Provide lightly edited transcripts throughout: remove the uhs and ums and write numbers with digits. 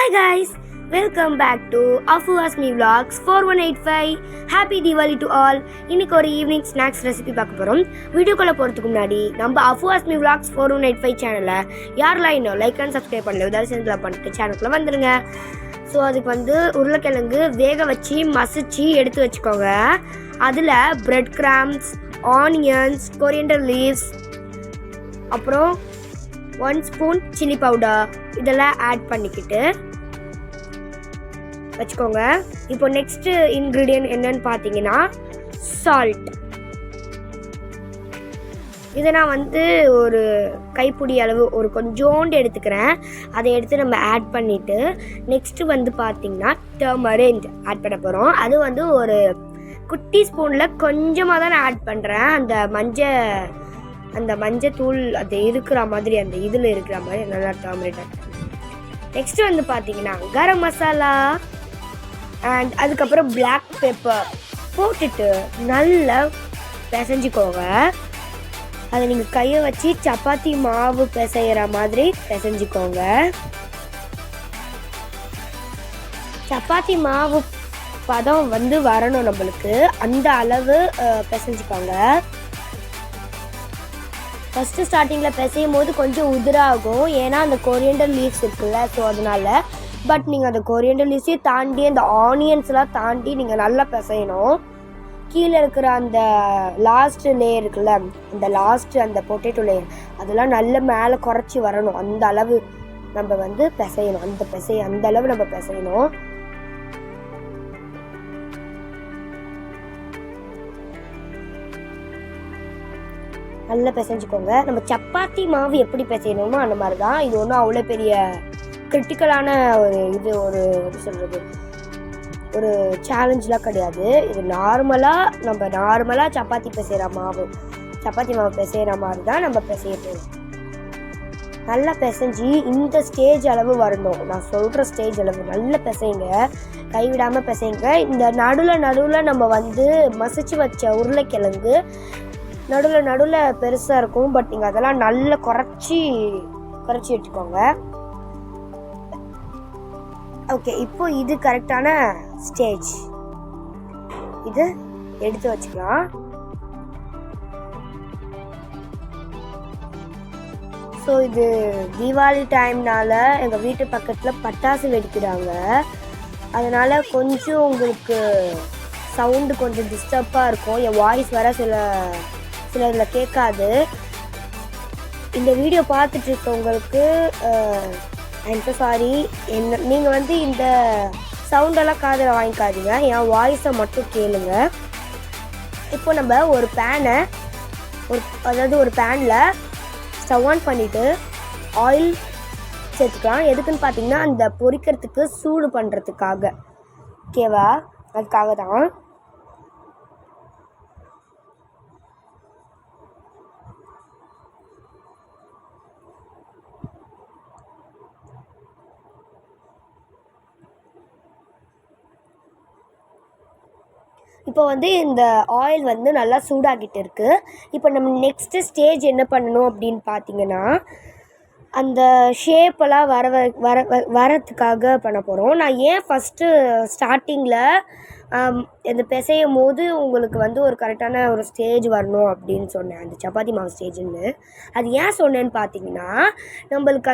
Hi guys, welcome back to Afu Asmi Vlogs 4185. Happy Diwali to all. இன்னைக்கு ஒரு evening snacks recipe பார்க்க போகிறோம். வீடியோக்குள்ள போகிறதுக்கு முன்னாடி நம்ம Afu Asmi Vlogs 4185 சேனலை யாரெல்லாம் இன்னும் லைக் அண்ட் சப்ஸ்கிரைப் பண்ணல ஏதாவது செஞ்சு பண்ணிட்டு சேனலுக்குள்ள வந்துடுங்க. ஸோ அதுக்கு உருளைக்கிழங்கு வேக வச்சு மசிச்சு எடுத்து வச்சுக்கோங்க. அதில் bread grams, onions, coriander leaves, அப்புறம் 1 ஸ்பூன் சில்லி பவுடர் இதெல்லாம் ஆட் பண்ணிக்கிட்டு வச்சுக்கோங்க. இப்போ நெக்ஸ்ட் இன்க்ரீடியன்ட் என்னன்னு பார்த்தீங்கன்னா சால்ட். இதை நான் ஒரு கைப்பிடி அளவு ஒரு கொஞ்சோண்டு எடுத்துக்கிறேன். அதை எடுத்து நம்ம ஆட் பண்ணிவிட்டு நெக்ஸ்ட்டு பார்த்தீங்கன்னா டர்மரிக் ஆட் பண்ண போகிறோம். அது ஒரு குட்டி ஸ்பூனில் கொஞ்சமாக தான் நான் ஆட் பண்ணுறேன். அந்த மஞ்சத்தூள் அது இருக்கிற மாதிரி அந்த இதில் இருக்கிற மாதிரி நல்லா டர்மரிக். நெக்ஸ்ட்டு பார்த்தீங்கன்னா கரம் மசாலா அண்ட் அதுக்கப்புறம் பிளாக் பெப்பர் போட்டுட்டு நல்லா பிசைஞ்சிக்கோங்க. அதை நீங்கள் கையை வச்சு சப்பாத்தி மாவு பிசைகிற மாதிரி பிசைஞ்சிக்கோங்க. சப்பாத்தி மாவு பதம் வரணும் நம்மளுக்கு, அந்த அளவு பிசைஞ்சிக்கோங்க. ஃபஸ்ட்டு ஸ்டார்டிங்கில் பிசையும் போது கொஞ்சம் உதிராகும், ஏன்னா அந்த கொரியண்டர் லீவ்ஸ் இருக்குல்ல, ஸோ அதனால. பட் நீங்கள் அந்த கொரியண்டர் லீவ்ஸையும் தாண்டி அந்த ஆனியன்ஸ்லாம் தாண்டி நீங்கள் நல்லா பிசையணும். கீழே இருக்கிற அந்த லாஸ்ட் லேயர் இருக்குல்ல, அந்த பொட்டேட்டோ லேயர், அதெல்லாம் நல்ல மேலே குறைச்சி வரணும். அந்த அளவு நம்ம பிசையணும். அந்த அளவு நம்ம பிசையணும். நல்லா பிசைஞ்சிக்கோங்க. நம்ம சப்பாத்தி மாவு எப்படி பிசையணுமோ அந்த மாதிரி தான். இது ஒன்றும் அவ்வளோ பெரிய கிரிட்டிக்கலான ஒரு சேலஞ்செலாம் கிடையாது. இது நார்மலாக சப்பாத்தி மாவு பிசைகிற மாதிரி தான் நம்ம பிசைய போகிறோம். நல்லா பிசைஞ்சி இந்த ஸ்டேஜ் அளவு வரணும். நான் சொல்கிற ஸ்டேஜ் அளவு நல்லா பிசைங்க, கைவிடாமல் பிசைங்க. இந்த நடுவில் நம்ம மசிச்சு வச்ச உருளைக்கிழங்கு நடுவில் பெருசாக இருக்கும், பட் நீங்கள் அதெல்லாம் நல்லா குறைச்சி வச்சுக்கோங்க. ஓகே, இப்போ இது கரெக்டான ஸ்டேஜ். இது எடுத்து வச்சுக்கலாம். ஸோ இது தீபாவளி டைம்னால எங்கள் வீட்டு பக்கத்தில் பட்டாசு வெடிக்கிறாங்க. அதனால் கொஞ்சம் உங்களுக்கு சவுண்டு கொஞ்சம் டிஸ்டர்பாக இருக்கும். என் வாய்ஸ் வர சில இதில் கேட்காது. இந்த வீடியோ பார்த்துட்டு இருக்கவங்களுக்கு ஐம் ஸோ சாரி. நீங்கள் இந்த சவுண்டெல்லாம் காதில் வாங்கிக்காதீங்க, என் வாய்ஸை மட்டும் கேளுங்க. இப்போ நம்ம ஒரு பேனில் ஸ்டவ் ஆன் பண்ணிவிட்டு ஆயில் சேர்த்துக்கலாம். எதுக்குன்னு பார்த்தீங்கன்னா அந்த பொரிக்கிறதுக்கு சூடு பண்ணுறதுக்காக. ஓகேவா? அதுக்காக தான். இப்போ இந்த ஆயில் நல்லா சூடாகிட்டு இருக்குது. இப்போ நம்ம நெக்ஸ்ட்டு ஸ்டேஜ் என்ன பண்ணணும் அப்படின்னு பார்த்தீங்கன்னா அந்த ஷேப்பெல்லாம் வரத்துக்காக பண்ண போகிறோம். நான் ஏன் ஃபஸ்ட்டு ஸ்டார்டிங்கில் இந்த பிசையும் போது உங்களுக்கு ஒரு கரெக்டான ஒரு ஸ்டேஜ் வரணும் அப்படின்னு சொன்னேன், அந்த சப்பாத்தி மாவு ஸ்டேஜுன்னு. அது ஏன் சொன்னேன்னு பார்த்தீங்கன்னா நம்மளுக்கு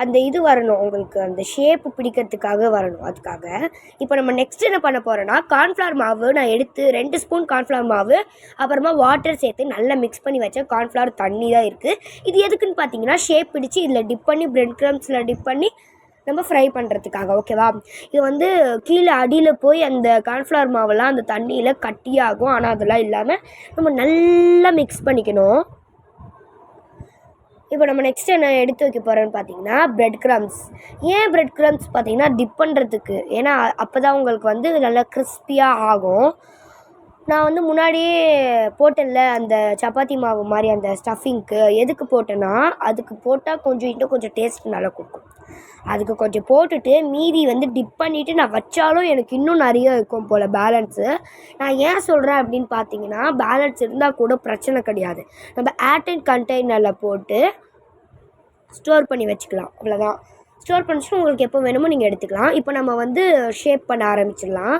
அந்த இது வரணும், உங்களுக்கு அந்த ஷேப்பு பிடிக்கிறதுக்காக வரணும். அதுக்காக இப்போ நம்ம நெக்ஸ்ட் என்ன பண்ண போகிறோன்னா கார்ன்ஃப்ளவர் மாவு நான் எடுத்து 2 ஸ்பூன் கார்ன்ஃப்ளவர் மாவு அப்புறமா வாட்டர் சேர்த்து நல்லா மிக்ஸ் பண்ணி வச்ச கார்ன்ஃப்ளவர் தண்ணி தான் இருக்குது. இது எதுக்குன்னு பார்த்தீங்கன்னா ஷேப் பிடிச்சி இதில் டிப் பண்ணி பிரெட் க்ரம்ஸில் டிப் பண்ணி நம்ம ஃப்ரை பண்ணுறதுக்காக. ஓகேவா? இது கீழே அடியில் போய் அந்த கார்ன்ஃப்ளவர் மாவெல்லாம் அந்த தண்ணியில் கட்டியாகும். ஆனால் அதெல்லாம் இல்லாமல் நம்ம நல்லா மிக்ஸ் பண்ணிக்கணும். இப்போ நம்ம நெக்ஸ்ட் என்ன எடுத்து வைக்க போகிறோன்னு பார்த்தீங்கன்னா பிரெட் கிரம்ஸ். ஏன் பிரெட் கிரம்ஸ் பார்த்தீங்கன்னா டிப் பண்ணுறதுக்கு, ஏன்னா அப்போ தான் உங்களுக்கு நல்லா கிறிஸ்பியாக ஆகும். நான் முன்னாடியே போட்டேன்ல அந்த சப்பாத்தி மாவு மாதிரி அந்த ஸ்டஃபிங்க்கு. எதுக்கு போட்டேன்னா அதுக்கு போட்டால் இன்னும் கொஞ்சம் டேஸ்ட் நல்லா கொடுக்கும். அதுக்கு கொஞ்சம் போட்டுட்டு மீதி டிப் பண்ணிவிட்டு நான் வச்சாலும் எனக்கு இன்னும் நிறைய இருக்கும் போல் பேலன்ஸு. நான் ஏன் சொல்கிறேன் அப்படின்னு பார்த்தீங்கன்னா பேலன்ஸ் இருந்தால் கூட பிரச்சனை கிடையாது. நம்ம ஏர்டைட் கண்டெய்னரில் போட்டு ஸ்டோர் பண்ணி வச்சுக்கலாம். அவ்வளோதான். ஸ்டோர் பண்ணிச்சுட்டு உங்களுக்கு எப்போ வேணுமோ நீங்கள் எடுத்துக்கலாம். இப்போ நம்ம வந்து ஷேப் பண்ண ஆரம்பிச்சிடலாம்.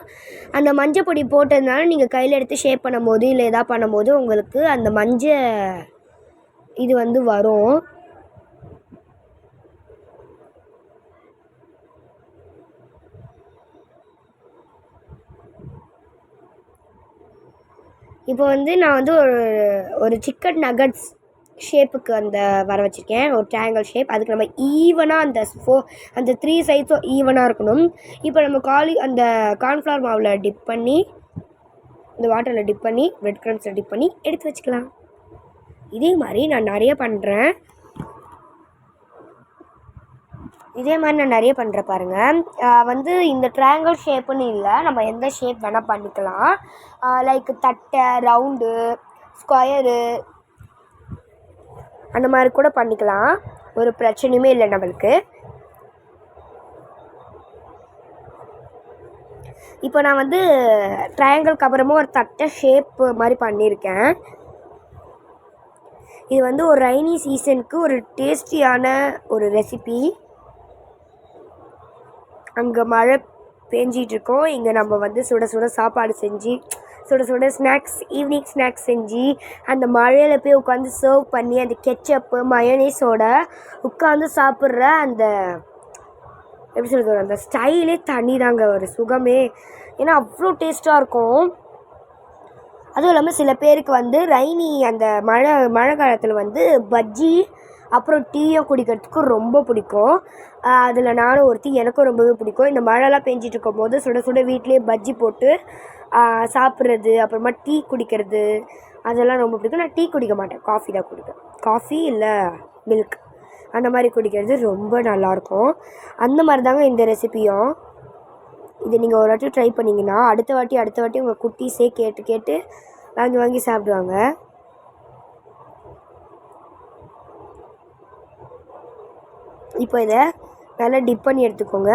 அந்த மஞ்சள் பொடி போட்டதுனால நீங்கள் கையில் எடுத்து ஷேப் பண்ணும்போது இல்லை எதாவது பண்ணும்போது உங்களுக்கு அந்த மஞ்சள் இது வந்து வரும். இப்போ வந்து நான் வந்து ஒரு சிக்கன் நகட்ஸ் ஷேப்புக்கு அந்த வர வச்சுருக்கேன், ஒரு ட்ரையாங்கிள் ஷேப். அதுக்கு நம்ம ஈவனாக அந்த 3 சைட்ஸும் ஈவனாக இருக்கணும். இப்போ நம்ம அந்த கார்ன்ஃப்ளவர் மாவில் டிப் பண்ணி, இந்த வாட்டரில் டிப் பண்ணி, பிரெட் க்ரம்ஸில் டிப் பண்ணி எடுத்து வச்சுக்கலாம். இதே மாதிரி நான் நிறைய பண்ணுறேன் பாருங்கள். வந்து இந்த ட்ரையாங்கிள் ஷேப்புன்னு இல்லை, நம்ம எந்த ஷேப் வேணால் பண்ணிக்கலாம். லைக் தட்டை, ரவுண்டு, ஸ்கொயரு அந்த மாதிரி கூட பண்ணிக்கலாம். ஒரு பிரச்சனையுமே இல்லை நம்மளுக்கு. இப்போ நான் வந்து ட்ரையாங்கிள்க்கு அப்புறமா ஒரு தட்டை ஷேப்பு மாதிரி பண்ணியிருக்கேன். இது வந்து ஒரு ரைனி சீசனுக்கு ஒரு டேஸ்டியான ஒரு ரெசிபி. அங்கே மழை பேஞ்சிகிட்ருக்கோம், இங்கே நம்ம வந்து சுட சுட சாப்பாடு செஞ்சு, சுட சுட ஈவினிங் ஸ்நாக்ஸ் செஞ்சு அந்த மழையில் போய் உட்காந்து சர்வ் பண்ணி அந்த கெச்சப்பு மயோனைஸோட உட்காந்து சாப்பிட்ற அந்த எப்படி சொல்கிறது, அந்த ஸ்டைலே தனி தாங்க, ஒரு சுகமே. ஏன்னா அவ்வளோ டேஸ்ட்டாக இருக்கும். அதுவும் இல்லாமல் சில பேருக்கு வந்து அந்த மழை காலத்தில் வந்து பஜ்ஜி அப்புறம் டீயும் குடிக்கிறதுக்கு ரொம்ப பிடிக்கும். அதில் நானும் ஒருத்தி, எனக்கும் ரொம்பவே பிடிக்கும். இந்த மழைலாம் பெஞ்சிட்டு இருக்கும் போது சுட சுட வீட்லேயே பஜ்ஜி போட்டு சாப்பிட்றது, அப்புறமா டீ குடிக்கிறது, அதெல்லாம் ரொம்ப பிடிக்கும். நான் டீ குடிக்க மாட்டேன், காஃபி தான் குடிப்பேன். காஃபி இல்லை மில்க் அந்த மாதிரி குடிக்கிறது ரொம்ப நல்லாயிருக்கும். அந்த மாதிரி தாங்க இந்த ரெசிபியும். இது நீங்கள் ஒரு வாட்டி ட்ரை பண்ணிங்கன்னா அடுத்த வாட்டி உங்கள் குட்டீஸே கேட்டு வாங்கி சாப்பிடுவாங்க. இப்போ இதை நல்லா டிப் பண்ணி எடுத்துக்கோங்க.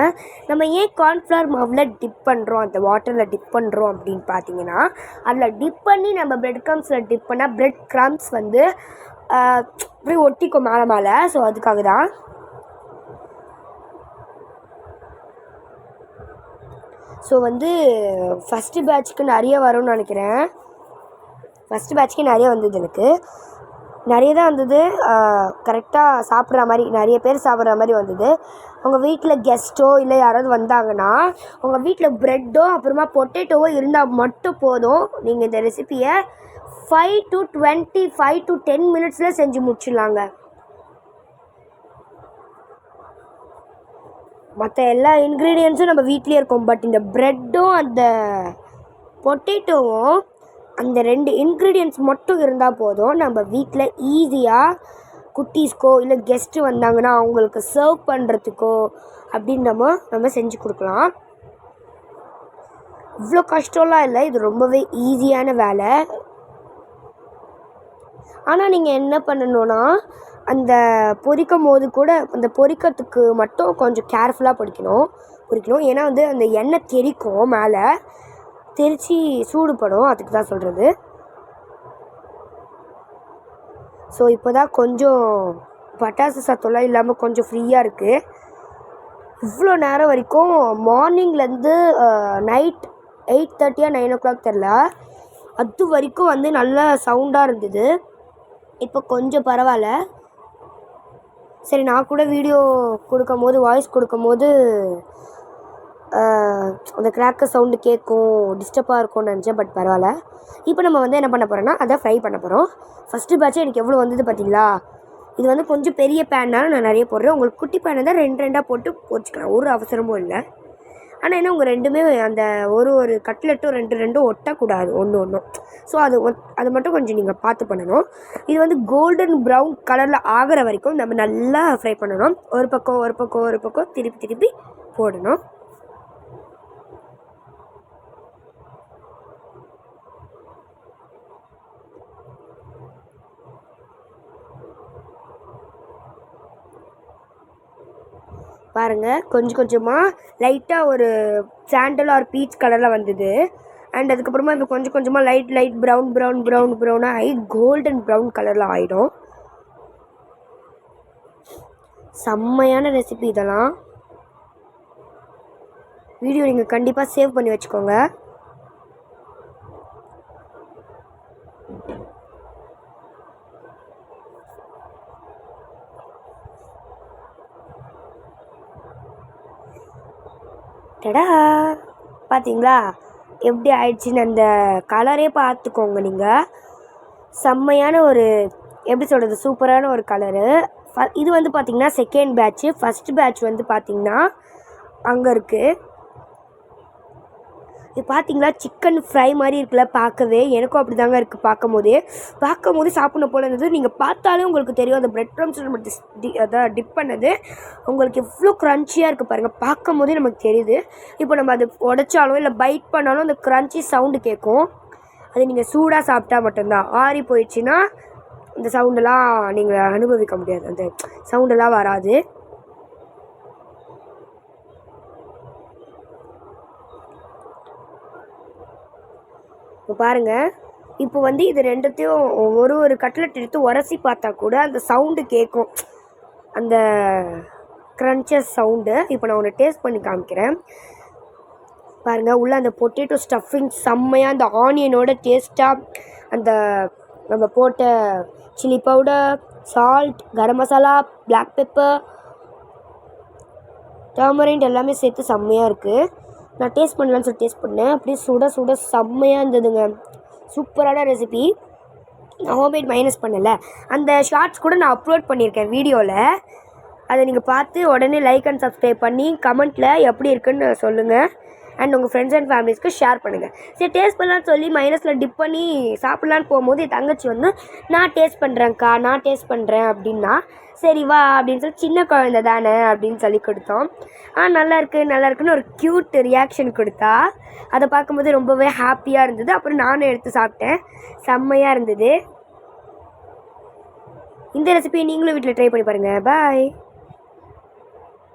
நம்ம ஏன் கார்ன்ஃப்ளவர் மாவில் டிப் பண்ணுறோம், அந்த வாட்டரில் டிப் பண்ணுறோம் அப்படின்னு பார்த்தீங்கன்னா, அதில் டிப் பண்ணி நம்ம பிரெட் க்ரம்ஸில் டிப் பண்ணால் பிரெட் க்ரம்ஸ் வந்து அப்படியே ஒட்டிக்கும் மேலே. ஸோ அதுக்காக தான். ஸோ வந்து ஃபஸ்ட்டு பேட்சுக்கு நிறைய வரும்னு நினைக்கிறேன். ஃபஸ்ட்டு பேட்சுக்கு நிறைய வந்தது, எனக்கு நிறைய தான் வந்தது. கரெக்டாக சாப்பிட்ற மாதிரி, நிறைய பேர் சாப்பிட்ற மாதிரி வந்தது. உங்கள் வீட்டில் கெஸ்ட்டோ இல்லை யாராவது வந்தாங்கன்னா உங்கள் வீட்டில் ப்ரெட்டோ அப்புறமா பொட்டேட்டோவோ இருந்தால் மட்டும் போதும். நீங்கள் இந்த ரெசிப்பியை 5 to 10 மினிட்ஸில் செஞ்சு முடிச்சிடலாங்க. மற்ற எல்லா இன்க்ரீடியன்ஸும் நம்ம வீட்லேயே இருக்கும். பட் இந்த ப்ரெட்டும் அந்த பொட்டேட்டோவும் அந்த 2 இன்க்ரீடியன்ட்ஸ் மட்டும் இருந்தால் போதும். நம்ம வீட்டில் ஈஸியாக குட்டீஸ்க்கோ இல்லை கெஸ்ட்டு வந்தாங்கன்னா அவங்களுக்கு சர்வ் பண்ணுறதுக்கோ அப்படின்னு நம்ம செஞ்சு கொடுக்கலாம். இவ்வளோ கஷ்டம்லாம் இல்லை, இது ரொம்பவே ஈஸியான வேலை. ஆனால் நீங்கள் என்ன பண்ணணுன்னா, அந்த பொரிக்கும் போது கூட அந்த பொரிக்கிறதுக்கு மட்டும் கொஞ்சம் கேர்ஃபுல்லாக பொரிக்கணும். ஏன்னா வந்து அந்த எண்ணெய் தெறிக்கும், மேலே தெரிச்சு சூடுபடும், அதுக்கு தான் சொல்கிறது. ஸோ இப்போ தான் கொஞ்சம் பட்டாசு சத்தம்லாம் இல்லாமல் கொஞ்சம் ஃப்ரீயாக இருக்குது. இவ்வளோ நேரம் வரைக்கும் மார்னிங்லேருந்து நைட் 8:30 9 o'clock தெரில, அது வரைக்கும் வந்து நல்ல சவுண்டாக இருந்தது. இப்போ கொஞ்சம் பரவாயில்ல. சரி, நான் கூட வீடியோ வாய்ஸ் கொடுக்கும்போது அந்த கிராக்கர் சவுண்டு கேட்கும், டிஸ்டர்பாக இருக்கும்னு நினச்சேன். பட் பரவாயில்ல. இப்போ நம்ம வந்து என்ன பண்ண போகிறோன்னா, அதை ஃப்ரை பண்ண போகிறோம். ஃபஸ்ட்டு பேட்சே எனக்கு எவ்வளோ வந்தது பார்த்தீங்களா? இது வந்து கொஞ்சம் பெரிய பேன்னாலும் நான் நிறைய போடுறேன். உங்களுக்கு குட்டி பேனை தான் 2 போட்டு பொரிச்சிக்கலாம், ஒரு அவசரமும் இல்லை. ஆனால் என்ன, உங்கள் ரெண்டுமே அந்த ஒரு கட்லெட்டும் 2 ஒட்டக்கூடாது ஒன்று. ஸோ அது மட்டும் கொஞ்சம் நீங்கள் பார்த்து பண்ணணும். இது வந்து கோல்டன் ப்ரௌன் கலரில் ஆகிற வரைக்கும் நம்ம நல்லா ஃப்ரை பண்ணணும். ஒரு பக்கம் திருப்பி போடணும். பாருங்கள், கொஞ்சமாக லைட்டாக ஒரு சாண்டல் ஆர் பீச் கலரில் வந்தது. அண்ட் அதுக்கப்புறமா இப்போ கொஞ்சமாக லைட் ப்ரௌனாக ஆகி கோல்டன் ப்ரௌன் கலரில் ஆகிடும். செம்மையான ரெசிபி இதெல்லாம். வீடியோ நீங்கள் கண்டிப்பாக சேவ் பண்ணி வச்சுக்கோங்க. டடா, பார்த்தீங்களா எப்படி ஆயிடுச்சுன்னு? அந்த கலரே பார்த்துக்கோங்க நீங்கள். செம்மையான ஒரு எப்படி சொல்கிறது, சூப்பரான ஒரு கலரு. இது வந்து பார்த்திங்கன்னா செகண்ட் பேட்ச்சு. ஃபஸ்ட்டு பேட்ச் வந்து பார்த்திங்கன்னா அங்கே இருக்குது. இது பார்த்தீங்களா சிக்கன் ஃப்ரை மாதிரி இருக்குல்ல பார்க்கவே. எனக்கும் அப்படி தாங்க இருக்குது பார்க்கும்போது சாப்பிடணும் போல் இருந்தது. நீங்கள் பார்த்தாலே உங்களுக்கு தெரியும் அந்த ப்ரெட் க்ரம்ஸ் நம்ம அதான் டிப் பண்ணது உங்களுக்கு எவ்வளோ க்ரன்ச்சியாக இருக்குது பாருங்கள். பார்க்கும் போதே நமக்கு தெரியுது. இப்போ நம்ம அது உடைச்சாலும் இல்லை பைட் பண்ணாலும் அந்த க்ரன்ச்சி சவுண்டு கேட்கும். அது நீங்கள் சூடாக சாப்பிட்டா மட்டும்தான். ஆறி போயிடுச்சுன்னா இந்த சவுண்டெல்லாம் நீங்கள் அனுபவிக்க முடியாது, அந்த சவுண்டெல்லாம் வராது. இப்போ பாருங்கள், இப்போ வந்து இது ரெண்டுத்தையும் ஒரு கட்லெட் எடுத்து உரசி பார்த்தா கூட அந்த சவுண்டு கேட்கும், அந்த க்ரன்ச்சஸ் சவுண்டு. இப்போ நான் ஒன்று டேஸ்ட் பண்ணி காமிக்கிறேன் பாருங்கள். உள்ளே அந்த பொட்டேட்டோ ஸ்டஃபிங் செம்மையாக, அந்த ஆனியனோட டேஸ்ட்டாக, அந்த நம்ம போட்ட chilli powder, salt, garam masala, black pepper, டர்மரிண்ட் எல்லாமே சேர்த்து செம்மையாக இருக்குது. நான் டேஸ்ட் பண்ணலான்னு சொல்லி டேஸ்ட் பண்ணேன். அப்படியே சுட சுட செம்மையாக இருந்ததுங்க. சூப்பரான ரெசிபி. நான் ஹோம்மேட் மைனஸ் பண்ணலை. அந்த ஷார்ட்ஸ் கூட நான் அப்லோட் பண்ணியிருக்கேன் வீடியோவில். அதை நீங்கள் பார்த்து உடனே லைக் அண்ட் சப்ஸ்கிரைப் பண்ணி கமெண்ட்டில் எப்படி இருக்குன்னு சொல்லுங்கள். அண்ட் உங்கள் ஃப்ரெண்ட்ஸ் அண்ட் ஃபேமிலிஸ்க்கு ஷேர் பண்ணுங்கள். சரி, டேஸ்ட் பண்ணலான்னு சொல்லி மைனஸில் டிப் பண்ணி சாப்பிட்லான்னு போகும்போது என் தங்கச்சி வந்து நான் டேஸ்ட் பண்ணுறேன் அப்படின்னா, சரி வா அப்படின்னு சொல்லி, சின்ன குழந்தை தானே அப்படின்னு சொல்லி கொடுத்தோம். நல்லா இருக்குன்னு ஒரு க்யூட் ரியாக்ஷன் கொடுத்தா. அதை பார்க்கும்போது ரொம்பவே ஹாப்பியாக இருந்தது. அப்புறம் நானும் எடுத்து சாப்பிட்டேன். செம்மையாக இருந்தது. இந்த ரெசிபியை நீங்களும் வீட்டில் ட்ரை பண்ணி பாருங்கள். பாய்.